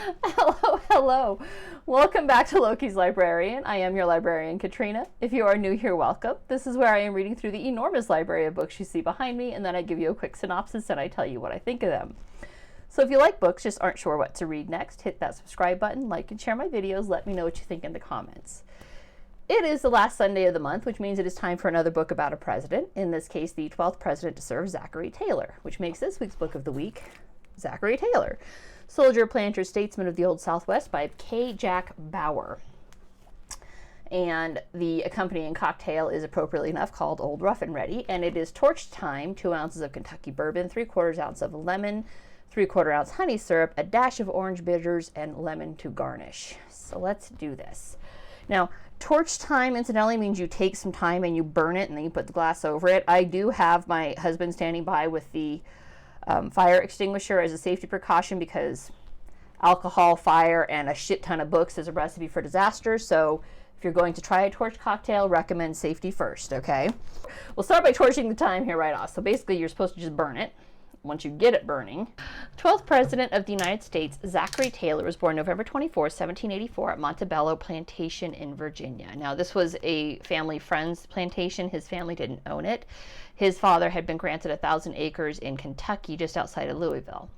Hello, hello. Welcome back to Loki's Librarian. I am your librarian, Katrina. If you are new here, welcome. This is where I am reading through the enormous library of books you see behind me, and then I give you a quick synopsis and I tell you what I think of them. So if you like books, just aren't sure what to read next, hit that subscribe button, like and share my videos, let me know what you think in the comments. It is the last Sunday of the month, which means it is time for another book about a president, in this case the 12th president to serve, Zachary Taylor, which makes this week's book of the week, Zachary Taylor, Soldier, Planter, Statesman of the Old Southwest by K. Jack Bauer. And the accompanying cocktail is appropriately enough called Old Rough and Ready, and it is torch time, 2 ounces of Kentucky Bourbon, 3/4 ounce of lemon, 3/4 ounce honey syrup, a dash of orange bitters, and lemon to garnish. So let's do this. Now, torch time incidentally means you take some time and you burn it and then you put the glass over it. I do have my husband standing by with the fire extinguisher as a safety precaution because alcohol, fire, and a shit ton of books is a recipe for disaster. So if you're going to try a torch cocktail, recommend safety first, okay? We'll start by torching the thyme here right off. So basically you're supposed to just burn it once you get it burning. 12th President of the United States, Zachary Taylor, was born November 24, 1784 at Montebello Plantation in Virginia. Now, this was a family friend's plantation. His family didn't own it. His father had been granted 1,000 acres in Kentucky, just outside of Louisville.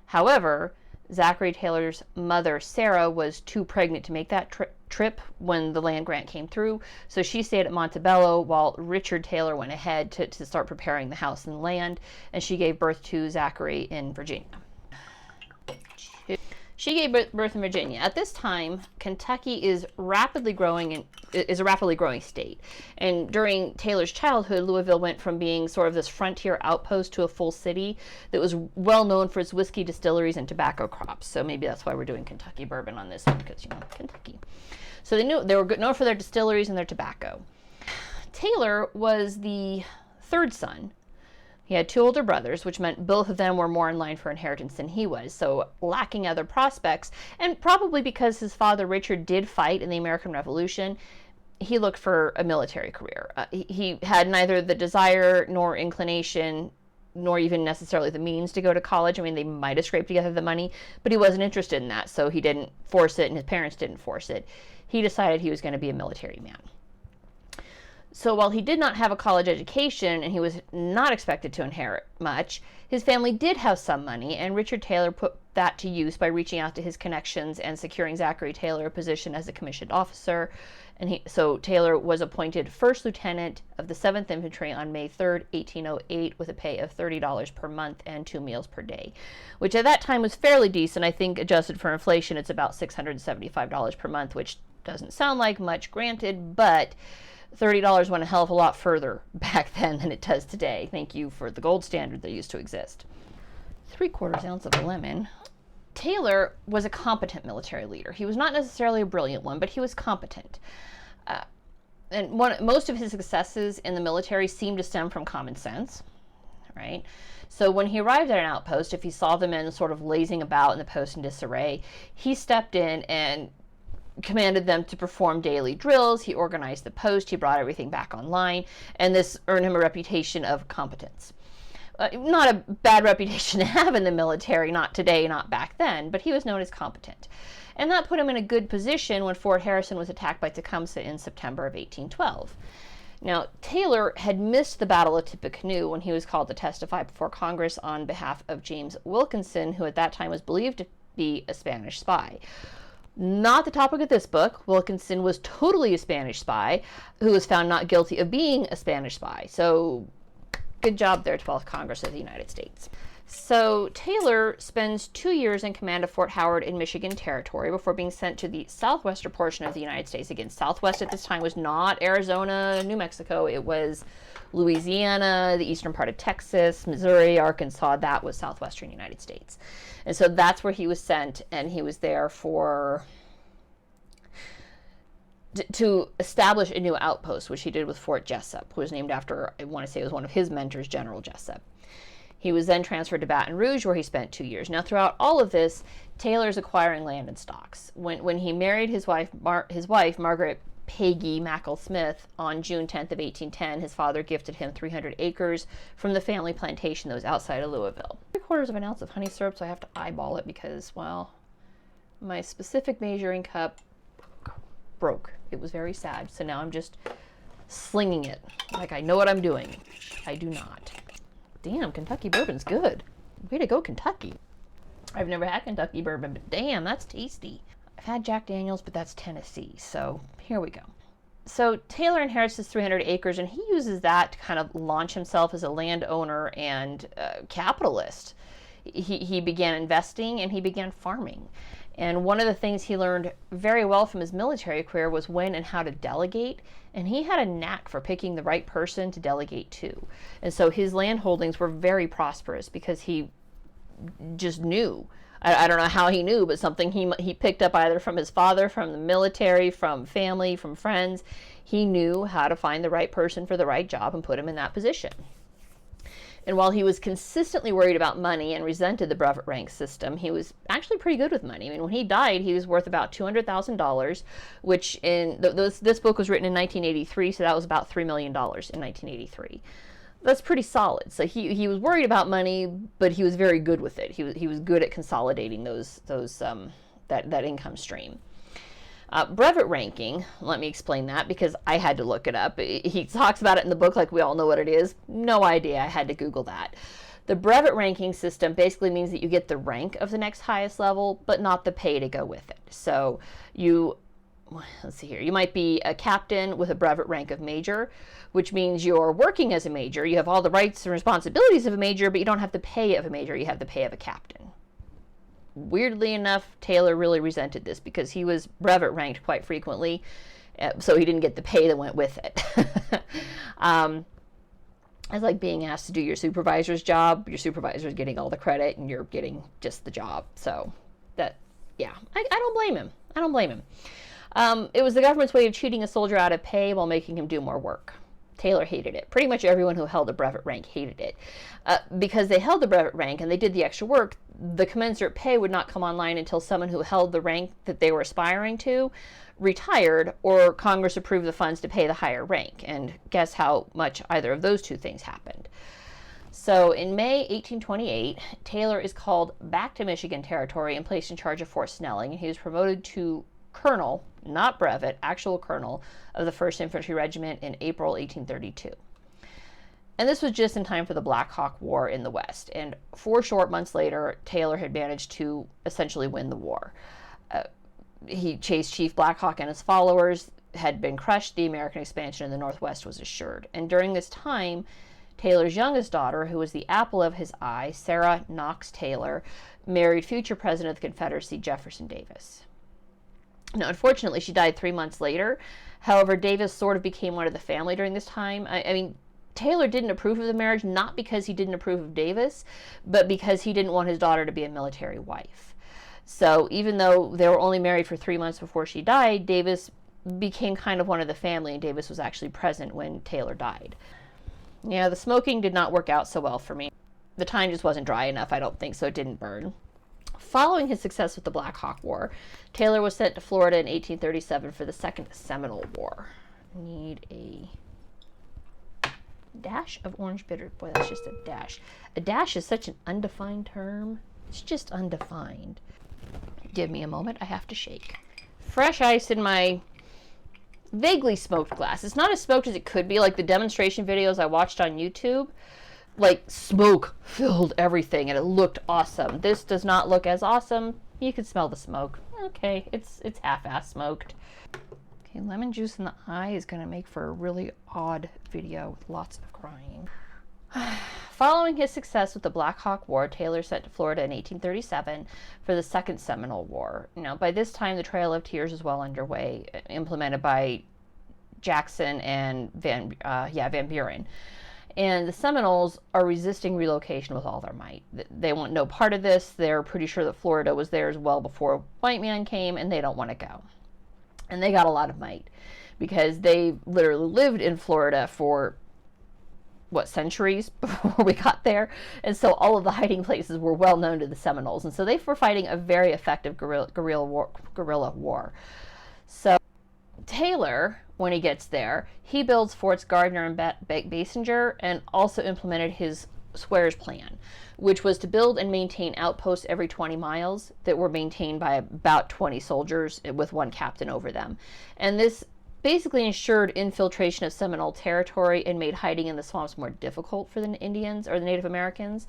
However, Zachary Taylor's mother, Sarah, was too pregnant to make that trip when the land grant came through, so she stayed at Montebello while Richard Taylor went ahead to start preparing the house and land, and she gave birth to Zachary in Virginia. She gave birth in Virginia. At this time, Kentucky is a rapidly growing state. And during Taylor's childhood, Louisville went from being sort of this frontier outpost to a full city that was well known for its whiskey distilleries and tobacco crops. So maybe that's why we're doing Kentucky bourbon on this one, because, you know, Kentucky. So they were known for their distilleries and their tobacco. Taylor was the third son. He had 2 older brothers, which meant both of them were more in line for inheritance than he was, so lacking other prospects, and probably because his father Richard did fight in the American Revolution, he looked for a military career. He had neither the desire nor inclination, nor even necessarily the means to go to college. I mean, they might have scraped together the money, but he wasn't interested in that, so he didn't force it, and his parents didn't force it. He decided he was going to be a military man. So while he did not have a college education and he was not expected to inherit much, his family did have some money, and Richard Taylor put that to use by reaching out to his connections and securing Zachary Taylor a position as a commissioned officer. And so Taylor was appointed first lieutenant of the 7th Infantry on May 3rd, 1808, with a pay of $30 per month and 2 meals per day, which at that time was fairly decent. I think adjusted for inflation, it's about $675 per month, which doesn't sound like much, granted, but $30 went a hell of a lot further back then than it does today. Thank you for the gold standard that used to exist. 3/4 ounce of lemon. Taylor was a competent military leader. He was not necessarily a brilliant one, but he was competent. And most of his successes in the military seemed to stem from common sense, right? So when he arrived at an outpost, if he saw the men sort of lazing about in the post in disarray, he stepped in and commanded them to perform daily drills. He organized the post. He brought everything back online, and this earned him a reputation of competence. Not a bad reputation to have in the military, not today, not back then, but he was known as competent. And that put him in a good position when Fort Harrison was attacked by Tecumseh in September of 1812. Now, Taylor had missed the Battle of Tippecanoe when he was called to testify before Congress on behalf of James Wilkinson, who at that time was believed to be a Spanish spy. Not the topic of this book. Wilkinson was totally a Spanish spy who was found not guilty of being a Spanish spy. So good job there, 12th Congress of the United States. So Taylor spends 2 years in command of Fort Howard in Michigan Territory before being sent to the southwestern portion of the United States. Again, southwest at this time was not Arizona, New Mexico. It was Louisiana, the eastern part of Texas, Missouri, Arkansas. That was southwestern United States. And so that's where he was sent, and he was there to establish a new outpost, which he did with Fort Jessup, who was named after, I want to say it was one of his mentors, General Jessup. He was then transferred to Baton Rouge, where he spent 2 years. Now, throughout all of this, Taylor's acquiring land and stocks. When he married his wife, Margaret Peggy Mackle Smith, on June 10th of 1810, his father gifted him 300 acres from the family plantation that was outside of Louisville. 3/4 ounce of honey syrup, so I have to eyeball it because, well, my specific measuring cup broke. It was very sad. So now I'm just slinging it like I know what I'm doing. I do not. Damn, Kentucky bourbon's good. Way to go, Kentucky. I've never had Kentucky bourbon, but damn, that's tasty. I've had Jack Daniels, but that's Tennessee. So here we go. So Taylor inherits his 300 acres, and he uses that to kind of launch himself as a landowner and capitalist. He began investing and he began farming. And one of the things he learned very well from his military career was when and how to delegate. And he had a knack for picking the right person to delegate to. And so his land holdings were very prosperous because he just knew. I don't know how he knew, but something he picked up either from his father, from the military, from family, from friends. He knew how to find the right person for the right job and put him in that position. And while he was consistently worried about money and resented the brevet rank system, he was actually pretty good with money. I mean, when he died, he was worth about $200,000, which this book was written in 1983, so that was about $3 million in 1983. That's pretty solid. So he was worried about money, but he was very good with it. He was good at consolidating that income stream. Brevet ranking, let me explain that because I had to look it up. He talks about it in the book like we all know what it is. No idea. I had to Google that. The brevet ranking system basically means that you get the rank of the next highest level, but not the pay to go with it. So let's see here. You might be a captain with a brevet rank of major, which means you're working as a major. You have all the rights and responsibilities of a major, but you don't have the pay of a major. You have the pay of a captain. Weirdly enough, Taylor really resented this because he was brevet ranked quite frequently, so he didn't get the pay that went with it. It's like being asked to do your supervisor's job. Your supervisor's getting all the credit and you're getting just the job. So I don't blame him. I don't blame him. It was the government's way of cheating a soldier out of pay while making him do more work. Taylor hated it. Pretty much everyone who held a brevet rank hated it. Because they held the brevet rank and they did the extra work, the commensurate pay would not come online until someone who held the rank that they were aspiring to retired or Congress approved the funds to pay the higher rank. And guess how much either of those two things happened. So in May 1828, Taylor is called back to Michigan Territory and placed in charge of Fort Snelling. And he was promoted to colonel, not brevet, actual colonel of the 1st Infantry Regiment in April 1832. And this was just in time for the Black Hawk War in the West. And 4 short months later, Taylor had managed to essentially win the war. He chased Chief Black Hawk and his followers, had been crushed. The American expansion in the Northwest was assured. And during this time, Taylor's youngest daughter, who was the apple of his eye, Sarah Knox Taylor, married future President of the Confederacy, Jefferson Davis. Now, unfortunately, she died 3 months later. However, Davis sort of became one of the family during this time. I mean, Taylor didn't approve of the marriage, not because he didn't approve of Davis, but because he didn't want his daughter to be a military wife. So even though they were only married for 3 months before she died, Davis became kind of one of the family, and Davis was actually present when Taylor died. Yeah, the smoking did not work out so well for me. The time just wasn't dry enough, I don't think, so it didn't burn. Following his success with the Black Hawk War, Taylor was sent to Florida in 1837 for the Second Seminole War. Need a dash of orange bitter. Boy, that's just a dash. A dash is such an undefined term. It's just undefined. Give me a moment. I have to shake. Fresh ice in my vaguely smoked glass. It's not as smoked as it could be. Like the demonstration videos I watched on YouTube, like smoke filled everything and it looked awesome. This does not look as awesome. You can smell the smoke. Okay, it's half-ass smoked. Okay, lemon juice in the eye is going to make for a really odd video with lots of crying. Following his success with the Black Hawk War, Taylor sent to Florida in 1837 for the Second Seminole War. Now, by this time, the Trail of Tears is well underway, implemented by Jackson and Van Buren. And the Seminoles are resisting relocation with all their might. They want no part of this. They're pretty sure that Florida was theirs well before white man came, and they don't want to go. And they got a lot of might because they literally lived in Florida for, centuries before we got there. And so all of the hiding places were well known to the Seminoles. And so they were fighting a very effective guerrilla war. So Taylor, when he gets there, he builds Forts Gardner and Basinger and also implemented his Square's plan, which was to build and maintain outposts every 20 miles that were maintained by about 20 soldiers with one captain over them. And this basically ensured infiltration of Seminole territory and made hiding in the swamps more difficult for the Indians or the Native Americans.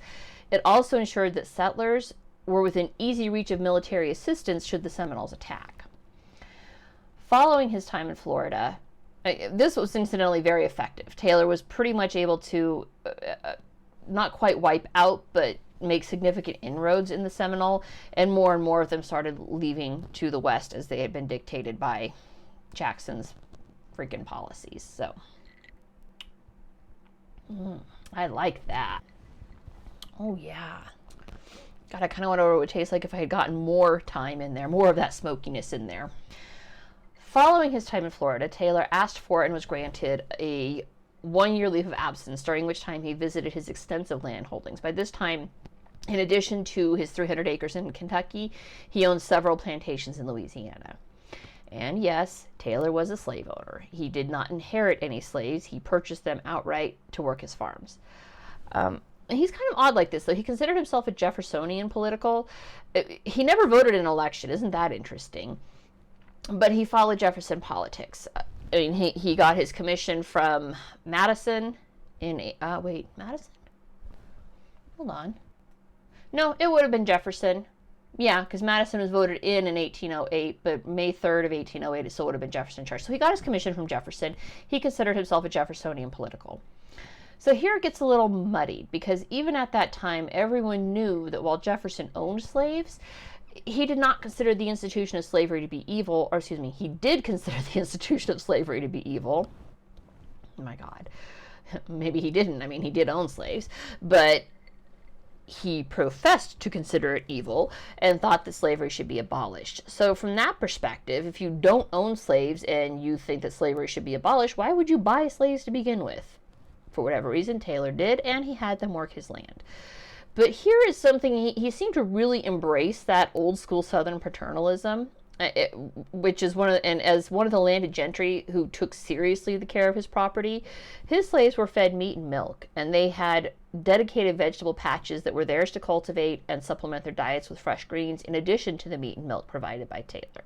It also ensured that settlers were within easy reach of military assistance should the Seminoles attack. Following his time in Florida, this was incidentally very effective. Taylor was pretty much able to not quite wipe out, but make significant inroads in the Seminole, and more of them started leaving to the west as they had been dictated by Jackson's freaking policies. So, I like that. Oh yeah. God, I kind of wonder what it would taste like if I had gotten more thyme in there, more of that smokiness in there. Following his time in Florida, Taylor asked for and was granted a 1-year leave of absence, during which time he visited his extensive land holdings. By this time, in addition to his 300 acres in Kentucky, he owned several plantations in Louisiana. And yes, Taylor was a slave owner. He did not inherit any slaves. He purchased them outright to work his farms. He's kind of odd like this, though. He considered himself a Jeffersonian political. He never voted in an election. Isn't that interesting? But he followed Jefferson politics. I mean, he got his commission from Madison in, Madison? Hold on. No, it would have been Jefferson. Yeah, because Madison was voted in 1808, but May 3rd of 1808, it still would have been Jefferson Church. So he got his commission from Jefferson. He considered himself a Jeffersonian political. So here it gets a little muddied, because even at that time, everyone knew that while Jefferson owned slaves, he did not consider the institution of slavery to be evil, or excuse me, he did consider the institution of slavery to be evil. Oh my God. Maybe he didn't. I mean, he did own slaves, but he professed to consider it evil and thought that slavery should be abolished. So from that perspective, if you don't own slaves and you think that slavery should be abolished, why would you buy slaves to begin with? For whatever reason, Taylor did, and he had them work his land. But here is something, he seemed to really embrace that old school Southern paternalism, which is as one of the landed gentry who took seriously the care of his property, his slaves were fed meat and milk, and they had dedicated vegetable patches that were theirs to cultivate and supplement their diets with fresh greens, in addition to the meat and milk provided by Taylor.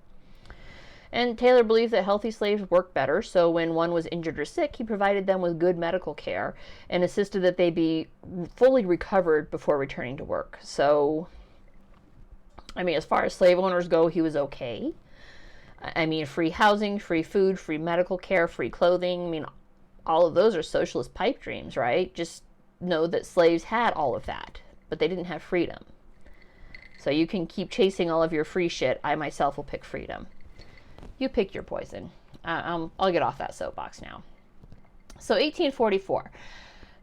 And Taylor believed that healthy slaves worked better, so when one was injured or sick, he provided them with good medical care and assisted that they be fully recovered before returning to work. So, I mean, as far as slave owners go, he was okay. I mean, free housing, free food, free medical care, free clothing. I mean, all of those are socialist pipe dreams, right? Just know that slaves had all of that, but they didn't have freedom. So you can keep chasing all of your free shit. I myself will pick freedom. You pick your poison. I'll get off that soapbox now. So 1844,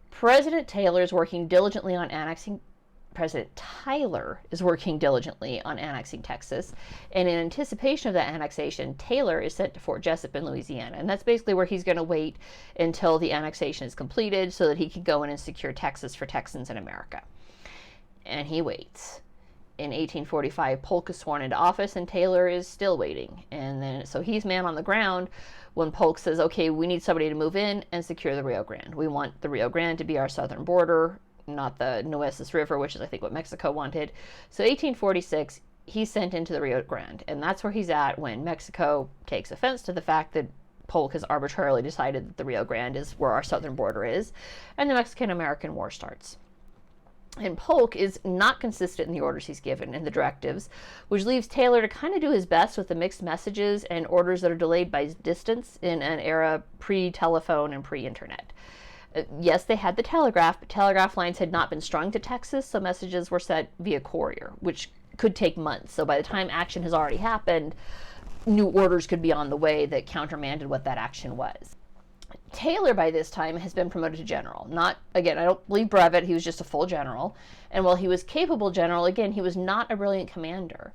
President Tyler is working diligently on annexing Texas, and in anticipation of that annexation, Taylor is sent to Fort Jessup in Louisiana, and that's basically where he's going to wait until the annexation is completed so that he can go in and secure Texas for Texans in America. And he waits. In 1845, Polk is sworn into office, and Taylor is still waiting. And then, so he's man on the ground when Polk says, okay, we need somebody to move in and secure the Rio Grande. We want the Rio Grande to be our southern border, not the Nueces River, which is, I think, what Mexico wanted. So 1846, he's sent into the Rio Grande, and that's where he's at when Mexico takes offense to the fact that Polk has arbitrarily decided that the Rio Grande is where our southern border is, and the Mexican-American War starts. And Polk is not consistent in the orders he's given and the directives, which leaves Taylor to kind of do his best with the mixed messages and orders that are delayed by distance in an era pre-telephone and pre-internet. Yes, they had the telegraph, but telegraph lines had not been strung to Texas, so messages were sent via courier, which could take months. So by the time action has already happened, new orders could be on the way that countermanded what that action was. Taylor, by this time, has been promoted to general. Not, again, I don't believe brevet, he was just a full general. And while he was capable general, again, he was not a brilliant commander.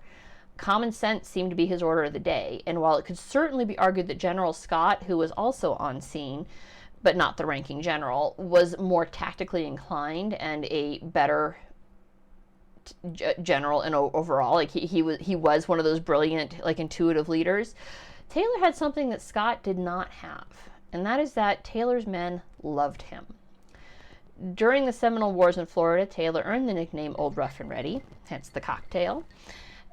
Common sense seemed to be his order of the day. And while it could certainly be argued that General Scott, who was also on scene, but not the ranking general, was more tactically inclined and a better general and overall, like he was one of those brilliant, like, intuitive leaders, Taylor had something that Scott did not have. And that is that Taylor's men loved him. during the Seminole Wars in Florida, Taylor earned the nickname Old Rough and Ready, hence the cocktail,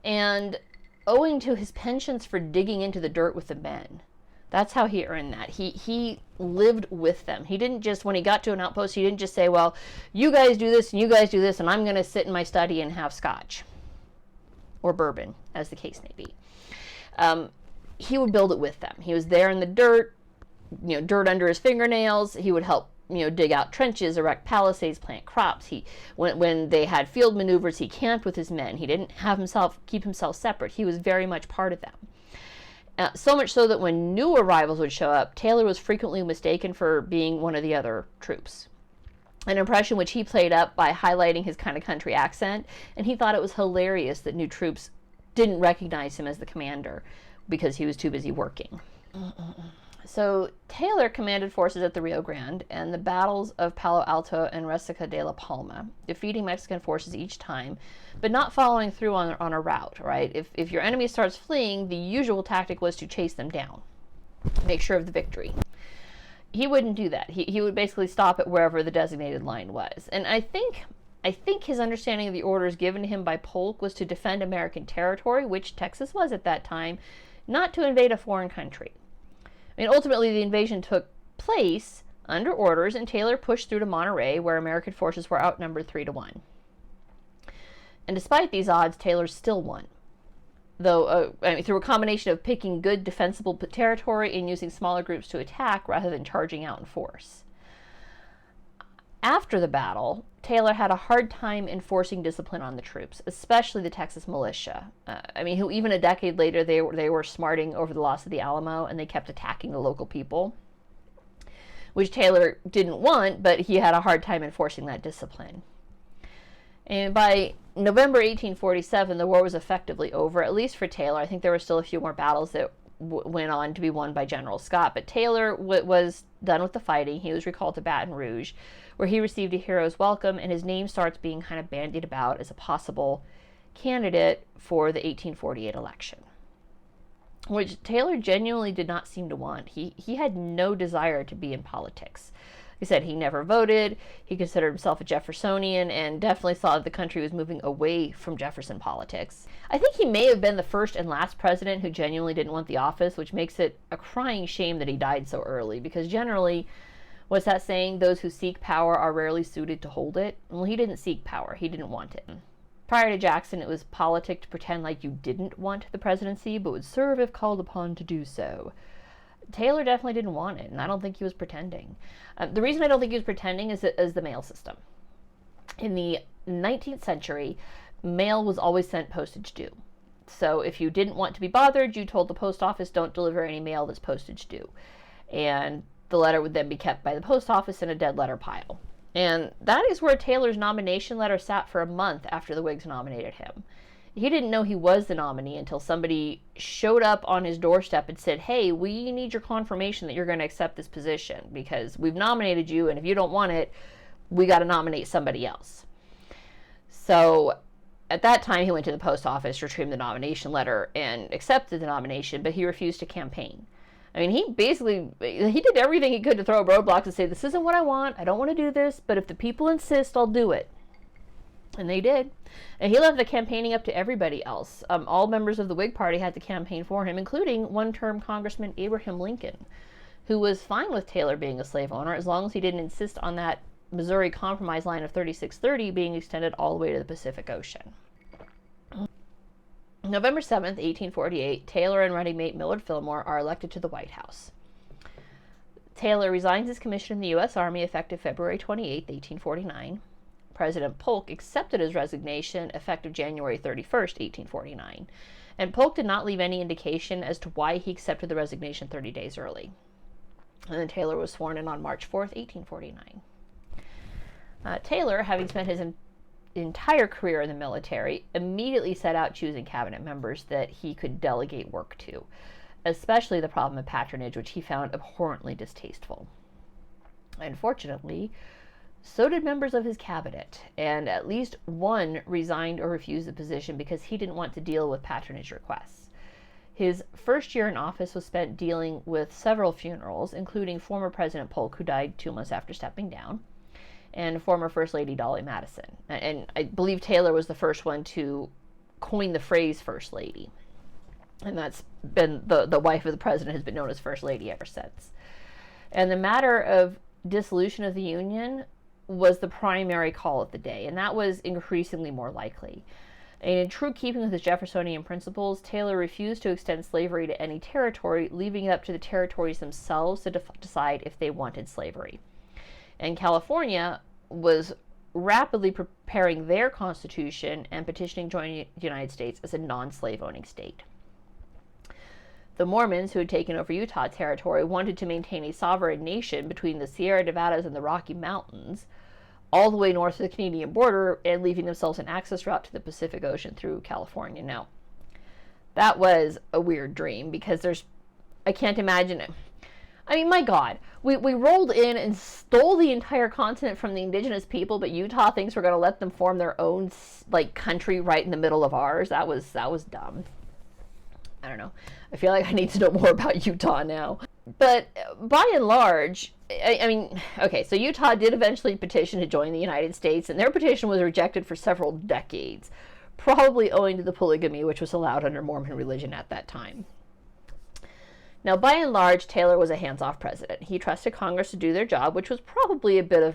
and owing to his penchants for digging into the dirt with the men. That's how he earned that. He lived with them. He didn't just, when he got to an outpost, he didn't just say, well, you guys do this and you guys do this, and I'm going to sit in my study and have scotch. Or bourbon, as the case may be. He would build it with them. He was there in the dirt, dirt under his fingernails. He would help, dig out trenches, erect palisades, plant crops. When they had field maneuvers, he camped with his men. He didn't keep himself separate. He was very much part of them. So much so that when new arrivals would show up, Taylor was frequently mistaken for being one of the other troops. An impression which he played up by highlighting his kind of country accent, and he thought it was hilarious that new troops didn't recognize him as the commander because he was too busy working. So Taylor commanded forces at the Rio Grande and the battles of Palo Alto and Resaca de la Palma, defeating Mexican forces each time, but not following through on a route, right? If your enemy starts fleeing, the usual tactic was to chase them down, make sure of the victory. He wouldn't do that. He would basically stop at wherever the designated line was. And I think his understanding of the orders given to him by Polk was to defend American territory, which Texas was at that time, not to invade a foreign country. I mean, ultimately, the invasion took place under orders, and Taylor pushed through to Monterey, where American forces were outnumbered 3-1. And despite these odds, Taylor still won, though through a combination of picking good defensible territory and using smaller groups to attack rather than charging out in force. After the battle, Taylor had a hard time enforcing discipline on the troops, especially the Texas militia. Who even a decade later, they were smarting over the loss of the Alamo, and they kept attacking the local people, which Taylor didn't want, but he had a hard time enforcing that discipline. And by November 1847, the war was effectively over, at least for Taylor. I think there were still a few more battles that went on to be won by General Scott, but Taylor was done with the fighting. He was recalled to Baton Rouge, where he received a hero's welcome, and his name starts being kind of bandied about as a possible candidate for the 1848 election, which Taylor genuinely did not seem to want. He had no desire to be in politics. He said he never voted. He considered himself a Jeffersonian and definitely thought that the country was moving away from Jefferson politics. I think he may have been the first and last president who genuinely didn't want the office, which makes it a crying shame that he died so early, because generally, what's that saying? Those who seek power are rarely suited to hold it. Well, he didn't seek power. He didn't want it. Prior to Jackson, it was politic to pretend like you didn't want the presidency, but would serve if called upon to do so. Taylor definitely didn't want it, and I don't think he was pretending. The reason I don't think he was pretending is the mail system. In the 19th century, mail was always sent postage due. So if you didn't want to be bothered, you told the post office, don't deliver any mail that's postage due. And the letter would then be kept by the post office in a dead letter pile. And that is where Taylor's nomination letter sat for a month after the Whigs nominated him. He didn't know he was the nominee until somebody showed up on his doorstep and said, hey, we need your confirmation that you're going to accept this position because we've nominated you, and if you don't want it, we got to nominate somebody else. So at that time, he went to the post office, retrieved the nomination letter, and accepted the nomination, but he refused to campaign. He did everything he could to throw roadblocks and say, this isn't what I want, I don't want to do this, but if the people insist, I'll do it. And they did. And he left the campaigning up to everybody else. All members of the Whig Party had to campaign for him, including one-term Congressman Abraham Lincoln, who was fine with Taylor being a slave owner as long as he didn't insist on that Missouri Compromise line of 3630 being extended all the way to the Pacific Ocean. November 7th, 1848, Taylor and running mate Millard Fillmore are elected to the White House. Taylor resigns his commission in the U.S. Army effective February 28, 1849. President Polk accepted his resignation effective January 31st, 1849, and Polk did not leave any indication as to why he accepted the resignation 30 days early. And then Taylor was sworn in on March 4th, 1849. Taylor, having spent his entire career in the military, immediately set out choosing cabinet members that he could delegate work to, especially the problem of patronage, which he found abhorrently distasteful. Unfortunately, so did members of his cabinet, and at least one resigned or refused the position because he didn't want to deal with patronage requests. His first year in office was spent dealing with several funerals, including former President Polk, who died 2 months after stepping down, and former First Lady Dolly Madison. And I believe Taylor was the first one to coin the phrase First Lady. And that's been the wife of the president has been known as First Lady ever since. And the matter of dissolution of the Union was the primary call of the day, and that was increasingly more likely. And in true keeping with his Jeffersonian principles, Taylor refused to extend slavery to any territory, leaving it up to the territories themselves to decide if they wanted slavery. And California was rapidly preparing their constitution and petitioning joining the United States as a non-slave owning state. The Mormons, who had taken over Utah territory, wanted to maintain a sovereign nation between the Sierra Nevadas and the Rocky Mountains, all the way north of the Canadian border, and leaving themselves an access route to the Pacific Ocean through California. Now, that was a weird dream, because I can't imagine it. I mean, my God, we rolled in and stole the entire continent from the indigenous people, but Utah thinks we're going to let them form their own, country right in the middle of ours. That was dumb. I don't know. I feel like I need to know more about Utah now. But by and large, I mean, okay, so Utah did eventually petition to join the United States, and their petition was rejected for several decades, probably owing to the polygamy which was allowed under Mormon religion at that time. Now, by and large, Taylor was a hands-off president. He trusted Congress to do their job, which was probably a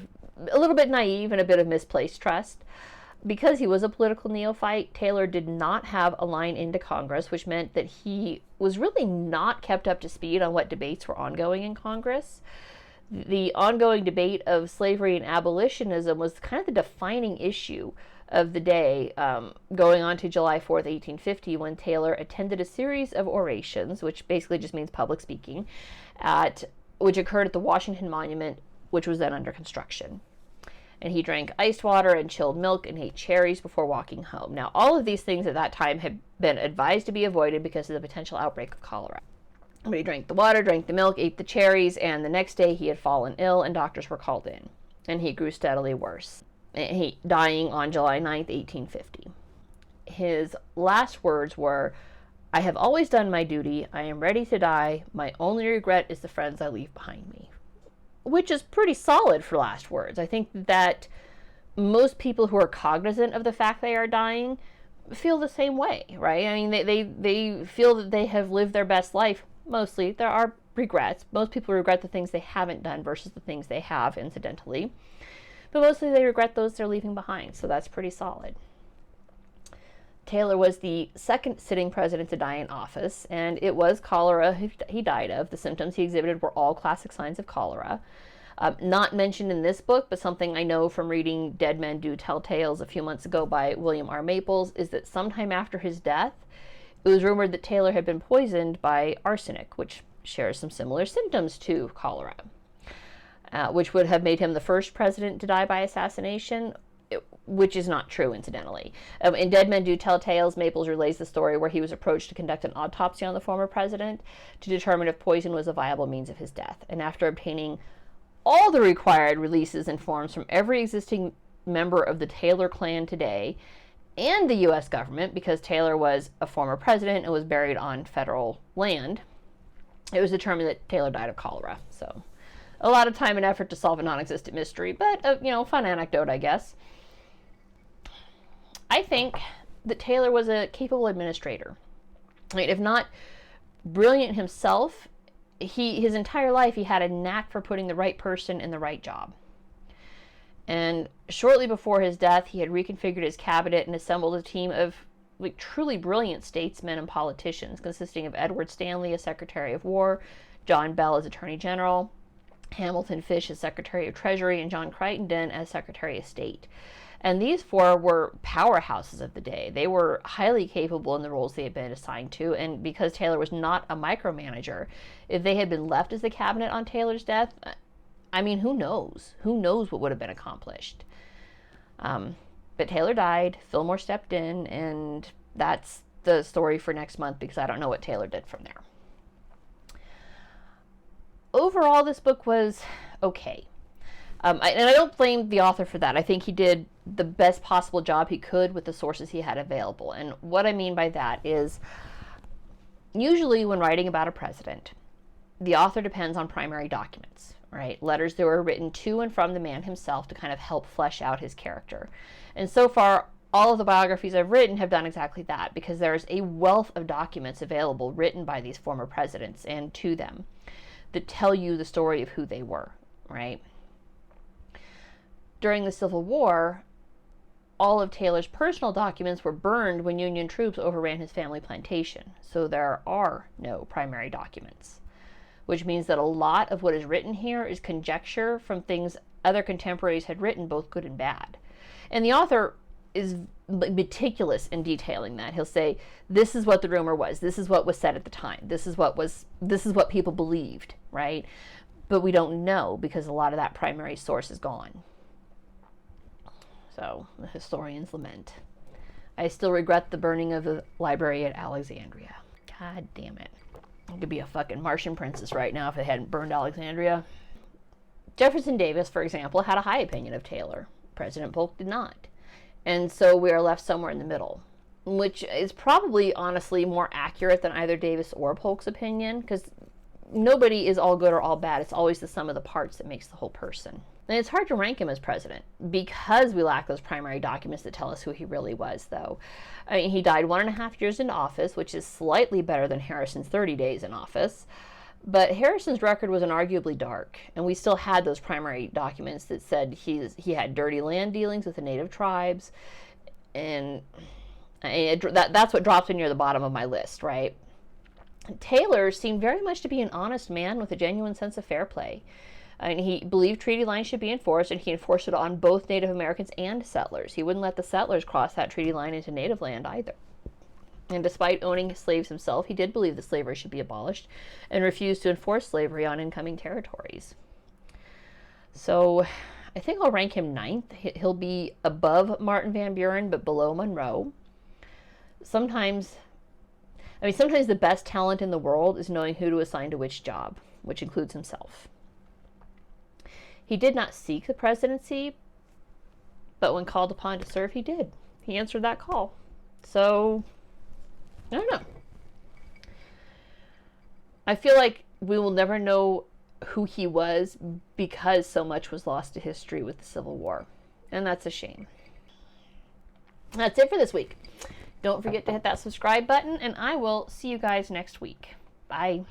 little bit naive and a bit of misplaced trust. Because he was a political neophyte, Taylor did not have a line into Congress, which meant that he was really not kept up to speed on what debates were ongoing in Congress. The ongoing debate of slavery and abolitionism was kind of the defining issue of the day, going on to July 4th, 1850, when Taylor attended a series of orations, which basically just means public speaking, which occurred at the Washington Monument, which was then under construction. And he drank iced water and chilled milk and ate cherries before walking home. Now, all of these things at that time had been advised to be avoided because of the potential outbreak of cholera. But he drank the water, drank the milk, ate the cherries, and the next day he had fallen ill and doctors were called in. And he grew steadily worse, dying on July 9th, 1850. His last words were, "I have always done my duty. I am ready to die. My only regret is the friends I leave behind me." Which is pretty solid for last words. I think that most people who are cognizant of the fact they are dying feel the same way, right? I mean, they feel that they have lived their best life. Mostly, there are regrets. Most people regret the things they haven't done versus the things they have, incidentally. But mostly they regret those they're leaving behind, so that's pretty solid. Taylor was the second sitting president to die in office, and it was cholera he died of. The symptoms he exhibited were all classic signs of cholera. Not mentioned in this book, but something I know from reading Dead Men Do Tell Tales a few months ago by William R. Maples, is that sometime after his death, it was rumored that Taylor had been poisoned by arsenic, which shares some similar symptoms to cholera, which would have made him the first president to die by assassination, which is not true, incidentally. In Dead Men Do Tell Tales, Maples relays the story where he was approached to conduct an autopsy on the former president to determine if poison was a viable means of his death. And after obtaining all the required releases and forms from every existing member of the Taylor clan today, and the U.S. government, because Taylor was a former president and was buried on federal land, it was determined that Taylor died of cholera. So, a lot of time and effort to solve a non-existent mystery, but a fun anecdote, I guess. I think that Taylor was a capable administrator. I mean, if not brilliant himself, his entire life he had a knack for putting the right person in the right job. And shortly before his death, he had reconfigured his cabinet and assembled a team of truly brilliant statesmen and politicians, consisting of Edward Stanley as Secretary of War, John Bell as Attorney General, Hamilton Fish as Secretary of Treasury, and John Crittenden as Secretary of State. And these four were powerhouses of the day. They were highly capable in the roles they had been assigned to, and because Taylor was not a micromanager, if they had been left as the cabinet on Taylor's death, I mean, who knows? Who knows what would have been accomplished? But Taylor died, Fillmore stepped in, and that's the story for next month, because I don't know what Taylor did from there. Overall, this book was okay. And I don't blame the author for that. I think he did the best possible job he could with the sources he had available. And what I mean by that is, usually when writing about a president, the author depends on primary documents. right? Letters that were written to and from the man himself to kind of help flesh out his character. And so far, all of the biographies I've written have done exactly that, because there's a wealth of documents available written by these former presidents and to them that tell you the story of who they were, right? During the Civil War, all of Taylor's personal documents were burned when Union troops overran his family plantation, so there are no primary documents, which means that a lot of what is written here is conjecture from things other contemporaries had written, both good and bad. And the author is meticulous in detailing that. He'll say, this is what the rumor was, this is what was said at the time, this is what people believed, right? But we don't know, because a lot of that primary source is gone. So the historians lament. I still regret the burning of the library at Alexandria. God damn it. I could be a fucking Martian princess right now if it hadn't burned Alexandria. Jefferson Davis, for example, had a high opinion of Taylor. President Polk did not. And so we are left somewhere in the middle, which is probably, honestly, more accurate than either Davis or Polk's opinion, because nobody is all good or all bad. It's always the sum of the parts that makes the whole person. And it's hard to rank him as president because we lack those primary documents that tell us who he really was, though. I mean, he died 1.5 years into office, which is slightly better than Harrison's 30 days in office. But Harrison's record was unarguably dark, and we still had those primary documents that said he had dirty land dealings with the native tribes, and that's what drops in near the bottom of my list, right? Taylor seemed very much to be an honest man with a genuine sense of fair play. And he believed treaty lines should be enforced, and he enforced it on both Native Americans and settlers. He wouldn't let the settlers cross that treaty line into native land either. And despite owning slaves himself, he did believe that slavery should be abolished and refused to enforce slavery on incoming territories. So I think I'll rank him 9th. He'll be above Martin Van Buren, but below Monroe. Sometimes the best talent in the world is knowing who to assign to which job, which includes himself. He did not seek the presidency, but when called upon to serve, he did. He answered that call. So, I don't know. I feel like we will never know who he was because so much was lost to history with the Civil War. And that's a shame. That's it for this week. Don't forget to hit that subscribe button, and I will see you guys next week. Bye.